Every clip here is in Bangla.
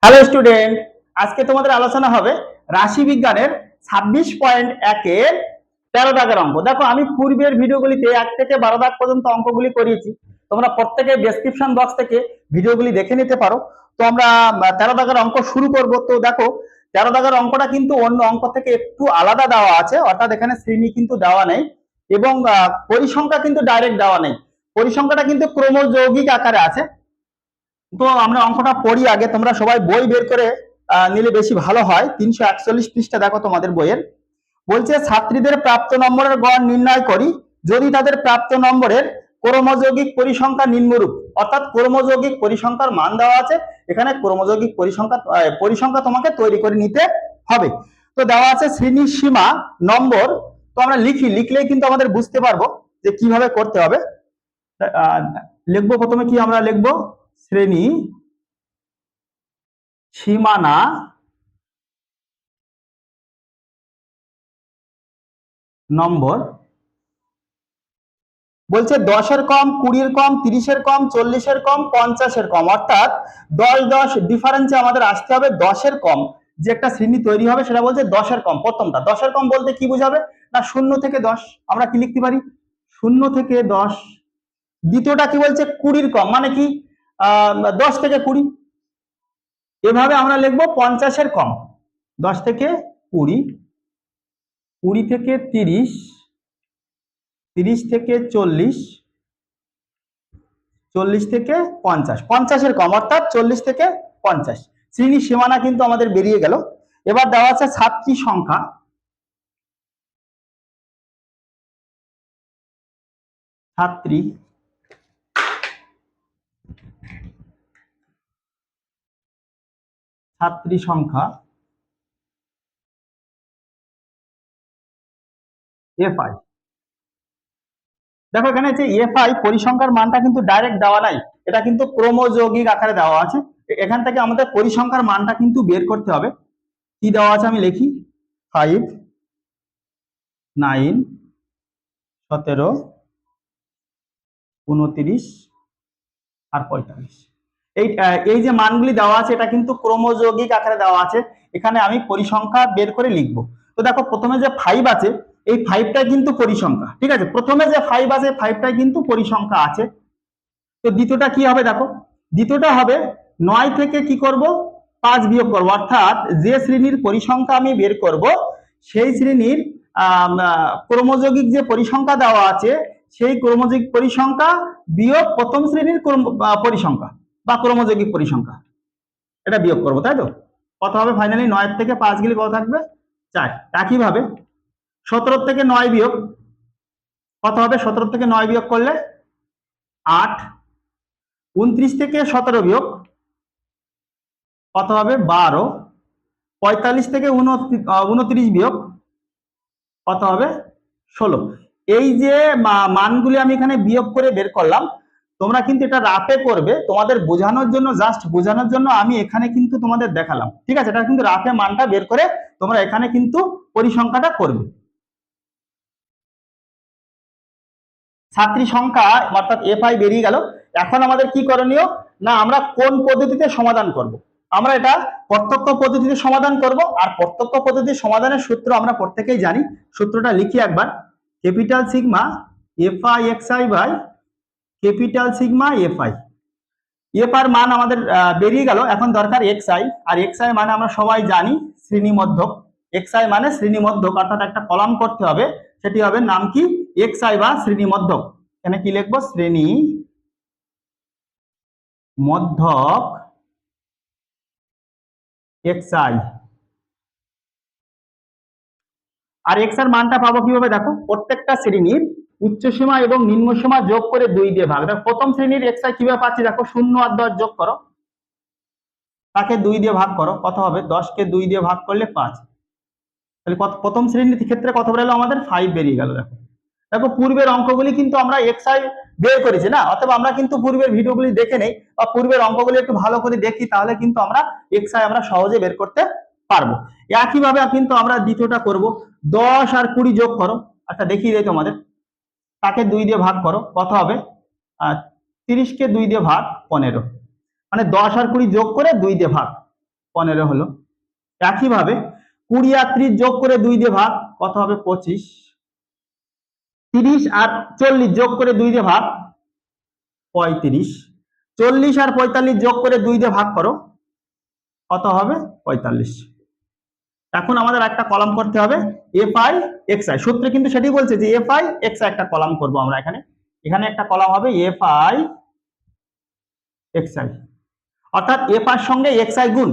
হ্যালো স্টুডেন্ট, আজকে তোমাদের আলোচনা হবে রাশি বিজ্ঞানের 26.1 এর 13 দাগের অঙ্ক। দেখো, আমি পূর্বের ভিডিওগুলিতে 1 থেকে 12 দাগ পর্যন্ত অঙ্কগুলি করিয়েছি। তোমরা প্রত্যেকে ডেসক্রিপশন বক্স থেকে ভিডিওগুলি দেখে নিতে পারো। তো আমরা 13 দাগের অঙ্ক শুরু করব। তো দেখো, 13 দাগের অঙ্কটা কিন্তু অন্য অঙ্ক থেকে একটু আলাদা দেওয়া আছে, অর্থাৎ এখানে শ্রেণী কিন্তু দেওয়া নেই এবং পরিসংখ্যা কিন্তু ডাইরেক্ট দেওয়া নেই। পরিসংখ্যাটা কিন্তু ক্রমযৌগিক আকারে আছে। তো আমরা অঙ্কটা পড়ি আগে, তোমরা সবাই বই বের করে নিলে বেশি ভালো হয়। 341 পৃষ্ঠা দেখো তোমাদের বইয়ের। বলছে ছাত্রীদের প্রাপ্ত নম্বরের গড় নির্ণয় করি যদি তাদের প্রাপ্ত নম্বরের ক্রমযৌগিক পরিসংখ্যা নিম্নরূপ। অর্থাৎ ক্রমযৌগিক পরিসংখ্যার মান দেওয়া আছে, এখানে ক্রমযৌগিক পরিসংখ্যা তোমাকে তৈরি করে নিতে হবে। তো দেওয়া আছে শ্রেণীর সীমা নম্বর। তো আমরা লিখলেই কিন্তু আমাদের বুঝতে পারবো যে কিভাবে করতে হবে। লিখবো, প্রথমে কি আমরা লিখবো, শ্রেণী সীমানা নম্বর। বলছে 10-এর কম, 20-এর কম, 30-এর কম, 40-এর কম, 50-এর কম, অর্থাৎ 10 ডিফারেন্সে আমাদের আসতে হবে 10-এর কম। যে একটা শ্রেণী তৈরি হবে সেটা বলছে 10-এর কম। প্রথমটা 10-এর কম বলতে কি বোঝাবে না, 0 থেকে 10। আমরা কি লিখতে পারি, 0 থেকে 10। দ্বিতীয়টা কি বলছে, 20-এর কম, মানে কি 10 থেকে 20। এভাবে আমরা লিখবো 50-এর কম, 10 থেকে 20, 20 থেকে 30, 30 থেকে 40, 40 থেকে 50, 50-এর কম, অর্থাৎ 40 থেকে 50। শ্রেণী সীমানা কিন্তু আমাদের বেরিয়ে গেল। এবার দেওয়া আছে ছাত্রী সংখ্যা। ছাত্রী সংখ্যা এফআই। দেখো, এখানে যে এফআই পরিসংখ্যার মানটা কিন্তু ডাইরেক্ট দেওয়া নাই, এটা কিন্তু ক্রমযৌগিক আকারে দেওয়া আছে। এখান থেকে আমাদের পরিসংখ্যার মানটা কিন্তু বের করতে হবে। কি দেওয়া আছে আমি লিখি, 5, 9, 17, 29 আর 45। এই যে মানগুলি দেওয়া আছে এটা কিন্তু ক্রমযৌগিক আকারে দেওয়া আছে। এখানে আমি পরিসংখ্যা বের করে লিখবো। তো দেখো, প্রথমে যে 5 আছে, এই 5টা কিন্তু পরিসংখ্যা, ঠিক আছে। প্রথমে যে 5 আছে, 5টা কিন্তু পরিসংখ্যা আছে। তো দ্বিতীয়টা কি হবে, দেখো দ্বিতীয়টা হবে 9 থেকে কি করব, 5 বিয়োগ করব। অর্থাৎ যে শ্রেণীর পরিসংখ্যা আমি বের করব সেই শ্রেণীর ক্রমযৌগিক যে পরিসংখ্যা দেওয়া আছে সেই ক্রমযৌগিক পরিসংখ্যা বিয়োগ প্রথম শ্রেণীর পরিসংখ্যা বা ক্রমযৌগিক পরিসংখ্যা, এটা বিয়োগ করব, তাই তো। কত হবে ফাইনালি, 9 থেকে 5 গেলে কত থাকবে, 4। একইভাবে 17 থেকে 9 বিয়োগ কত হবে, 17 থেকে 9 বিয়োগ করলে 8। 29 থেকে 17 বিয়োগ কত হবে, 12। 45 থেকে 29 বিয়োগ কত হবে, 16। এই যে মানগুলি আমি এখানে বিয়োগ করে বের করলাম, তোমরা কিন্তু এটা রাফে করবে, তোমাদের বোঝানোর জন্য, জাস্ট বোঝানোর জন্য আমি এখানে কিন্তু তোমাদের দেখালাম, ঠিক আছে। এটা কিন্তু রাফে মানটা বের করে তোমরা এখানে কিন্তু পরিসংখ্যাটা করবে। ছাত্রী সংখ্যা অর্থাৎ এফআই বেরিয়ে গেল। এখন আমাদের কি করণীয়, না আমরা কোন পদ্ধতিতে সমাধান করব। আমরা এটা প্রত্যক্ষ পদ্ধতিতে সমাধান করব। আর প্রত্যক্ষ পদ্ধতির সমাধানের সূত্র আমরা প্রত্যেকেই জানি। সূত্রটা লিখি একবার, capital sigma FI XI by capital sigma FI. FR মান আমাদের বেরিয়ে গেল। এখন দরকার এক্সআই, আর এক্সআই মানে আমরা সবাই জানি শ্রেণীমধ্যক। এক্সআই মানে শ্রেণীমধ্যক, অর্থাৎ একটা কলাম করতে হবে, সেটি হবে নাম কি, এক্সআই বা শ্রেণীমধ্যক। এখানে কি লিখবো, শ্রেণী মধ্যক এক্সআই। আর এক্স এর মানটা পাবো কিভাবে, দেখো প্রত্যেকটা শ্রেণীর উচ্চসীমা এবং নিম্নসীমা যোগ করে 2 দিয়ে ভাগ। দেখো প্রথম শ্রেণীর এক্সআই কিভাবে পাচ্ছি, দেখো 0 আর 10 যোগ করো, তাকে 2 দিয়ে ভাগ করো, কত হবে, 10 কে 2 দিয়ে ভাগ করলে 5। তাহলে প্রথম শ্রেণীর ক্ষেত্রে কত বেরোলো আমাদের, 5 বেরিয়ে গেল। দেখো দেখো পূর্বের অঙ্কগুলি কিন্তু আমরা এক্সআই বের করেছি না, অথবা আমরা কিন্তু পূর্বের ভিডিওগুলি দেখে নেই বা পূর্বের অঙ্কগুলি একটু ভালো করে দেখি, তাহলে কিন্তু আমরা এক্সআই আমরা সহজে বের করতে পারবো। একইভাবে কিন্তু আমরা দ্বিতীয়টা করব, 10 আর 20 যোগ করো, আচ্ছা দেখিয়ে দেয় তোমাদের, তাকে 2 দিয়ে ভাগ করো, কত হবে, 30 কে 2 দিয়ে ভাগ 15। মানে 10 আর 20 যোগ করে 2 দিয়ে ভাগ, 15 হলো। একইভাবে 20 আর 30 যোগ করে 2 দিয়ে ভাগ, কত হবে 25। 30 আর 40 যোগ করে 2 দিয়ে ভাগ, 35। 40 আর 45 যোগ করে 2 দিয়ে ভাগ করো, কত হবে 45। এখন আমাদের একটা কলাম করতে হবে FI XI, সূত্রে কিন্তু সেটাই বলছে যে FI XI একটা কলাম করব আমরা এখানে। এখানে একটা কলাম হবে FI XI, অর্থাৎ FI এর সঙ্গে XI গুণ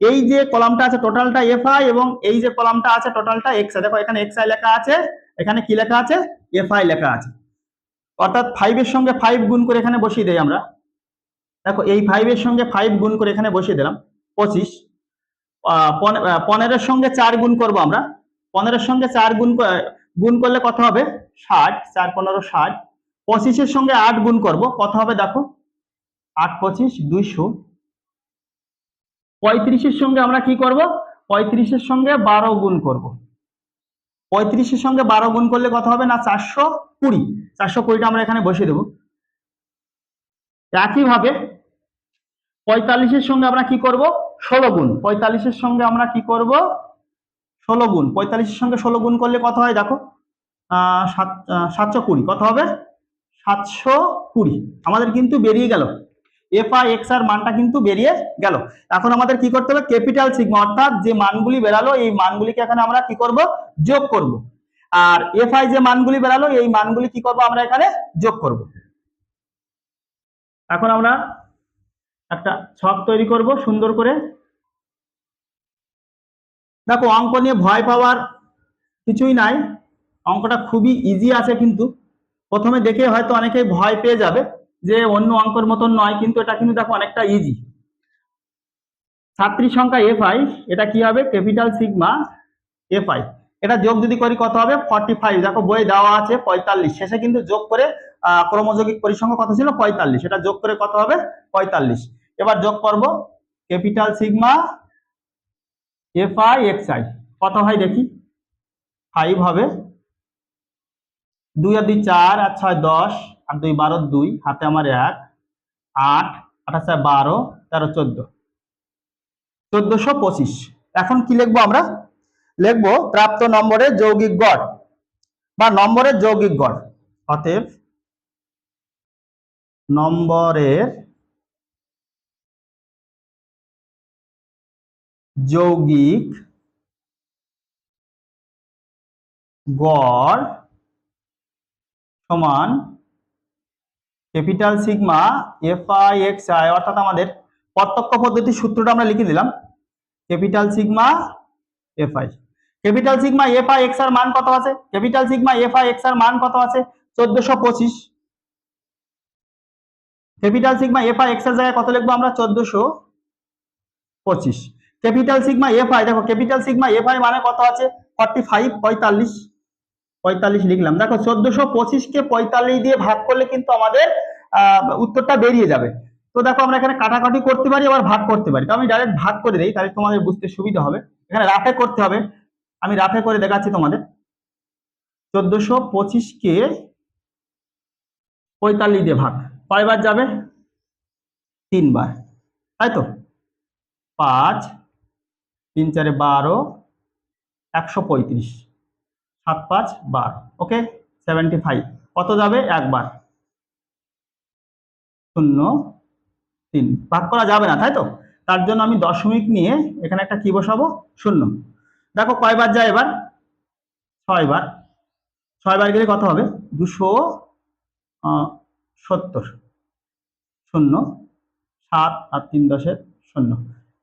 এই যে কলামটা আছে টোটালটা FI এবং এই যে কলামটা আছে টোটালটা XI। দেখো এখানে XI লেখা আছে, এখানে কি লেখা আছে FI লেখা আছে, অর্থাৎ 5 এর সঙ্গে 5 গুণ করে এখানে বসিয়ে দেই আমরা। দেখো এই 5 এর সঙ্গে 5 গুণ করে এখানে বসিয়ে দিলাম 25। 15 এর সঙ্গে 4 গুণ করব আমরা, 15 এর সঙ্গে 4 গুণ করলে কত হবে 60, 4 15 60। 25 এর সঙ্গে 8 গুণ করব, কত হবে দেখো 8 25 200। 35 এর সঙ্গে আমরা কি করব, 35 এর সঙ্গে 12 গুণ করব। 35 এর সঙ্গে 12 গুণ করলে কত হবে না 420। 420টা আমরা এখানে বসিয়ে দেব। একইভাবে 45 এর সঙ্গে আমরা কি করব 16 গুণ। 45 এর সঙ্গে আমরা কি করব 16 গুণ। 45 এর সঙ্গে 16 গুণ করলে কত হয় দেখো 720, কত হবে 720। আমাদের কিন্তু বেরিয়ে গেল FI XI এর মানটা কিন্তু বেরিয়ে গেল। এখন আমাদের কি করতে হবে ক্যাপিটাল সিগমা, অর্থাৎ যে মানগুলি বেরালো এই মানগুলিকে এখানে আমরা কি করব যোগ করব, আর FI যে মানগুলি বেরালো এই মানগুলি কি করব আমরা এখানে যোগ করব। এখন আমরা একটা ছক তৈরি করব সুন্দর করে। দেখো অঙ্ক নিয়ে ভয় পাওয়ার কিছুই নাই, অঙ্কটা খুবই ইজি আছে, কিন্তু প্রথমে দেখে হয়তো অনেকেই ভয় পেয়ে যাবে যে অন্য অঙ্কের মতন নয়, কিন্তু এটা কিন্তু দেখো অনেকটা ইজি। ছাত্রী সংখ্যা FI, এটা কি হবে ক্যাপিটাল সিগমা FI, এটা যোগ যদি করি কত হবে 45। দেখো বই দেওয়া আছে 45, শেষে কিন্তু যোগ করে ক্রমযৌগিক পরিসংখ্যা কত ছিল 45, এটা যোগ করে কত হবে 45। এবার যোগ করব ক্যাপিটাল সিগমা FI XI, কত হয় দেখি 5 হবে, 2 আর 2 4 আর 6 10 আর 2 12 2, হাতে আমার 1 8 28 12 13 14 1425। এখন কি লিখবো আমরা, লিখবো প্রাপ্ত নম্বরের যৌগিক গড় বা নম্বরের যৌগিক গড়। অতএব নম্বরের যৌগিক গড় সমান ক্যাপিটাল সিগমা FI XI, অর্থাৎ আমাদের প্রত্যক্ষ পদ্ধতির সূত্রটা আমরা লিখে দিলাম capital sigma FI। Capital sigma FI X এর মান কত আছে, ক্যাপিটাল সিগমা FI X এর মান কত আছে 1425। ক্যাপিটাল সিগমা FI X এর জায়গায় কত লিখবো আমরা 1425। ক্যাপিটাল সিগমা FI, দেখো ক্যাপিটাল সিগমা FI মানে কত আছে 45 45 45 লিখলাম। দেখো 1425 কে 45 দিয়ে ভাগ করলে কিন্তু আমাদের উত্তরটা বেরিয়ে যাবে। তো দেখো আমরা এখানে কাটাকাটি করতে পারি আবার ভাগ করতে পারি, তো আমি ডাইরেক্ট ভাগ করে দেই তাহলে তোমাদের বুঝতে সুবিধা হবে। এখানে রাফে করতে হবে, আমি রাফে করে দেখাচ্ছি তোমাদের। 1425 কে 45 দিয়ে ভাগ কয়বার যাবে 3 বার, তাই তো 5 3 4 12 135 7 5 12, ওকে 75। কত যাবে একবার 0 3, ভাগ করা যাবে না তাই তো, তার জন্য আমি দশমিক নিয়ে এখানে একটা কি বসাবো 0। দেখো কয়বার যায় এবার 6 বার, 6 বার গেলে কত হবে 270 0 7 আর 3 10 0,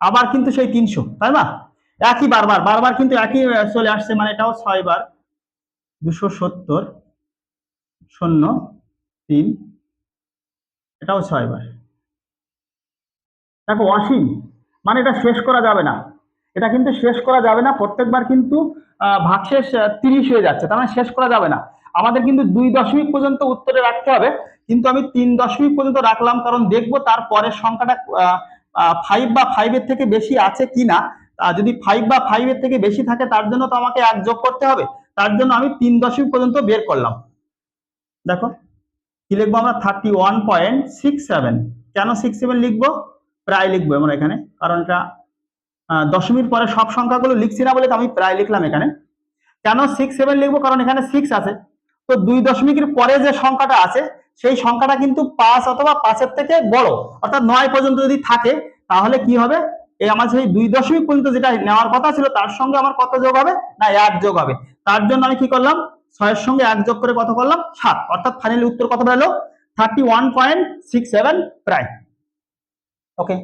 আবার কিন্তু সেই 300, তাই না একই বারবার বারবার কিন্তু একই চলে আসছে, মানে এটাও 6 বার 270 0 3, এটাও 6 বার। দেখো অসীম, মানে এটা শেষ করা যাবে না, এটা কিন্তু শেষ করা যাবে না, প্রত্যেকবার কিন্তু ভাগশেষ 30 হয়ে যাচ্ছে, তার মানে শেষ করা যাবে না। আমাদের কিন্তু 2 দশমিক পর্যন্ত উত্তরে রাখতে হবে, কিন্তু আমি 3 দশমিক পর্যন্ত রাখলাম, কারণ দেখবো তারপরের সংখ্যাটা 5 বা 5 এর থেকে বেশি আছে কিনা। যদি 5 বা 5 এর থেকে বেশি থাকে তার জন্য তো আমাকে 1 যোগ করতে হবে, তার জন্য আমি 3 দশমিক পর্যন্ত বের করলাম। দেখো কি লিখবো আমরা 31.67। কেন 67 লিখবো, প্রায় লিখবো আমরা এখানে, কারণ এটা দশমিক পরে সব সংখ্যাগুলো লিখছি না বলে তো আমি প্রায় লিখলাম এখানে। কেন 6 7 লিখবো, কারণ এখানে 6 আছে। তো 2 দশমিকের পরে যে সংখ্যাটা আছে সেই সংখ্যাটা কিন্তু 5 অথবা 5-এর থেকে বড়, অর্থাৎ 9 পর্যন্ত যদি থাকে তাহলে কি হবে, এই আমার সেই 2 দশমিক পর্যন্ত যেটা নেওয়ার কথা ছিল তার সঙ্গে আমার কত যোগ হবে না 1 যোগ হবে। তার জন্য আমি কি করলাম, 6-এর সঙ্গে 1 যোগ করে কত করলাম 7, অর্থাৎ ফাইনালি উত্তর কত বেরোলো 31.67 প্রায়। ওকে।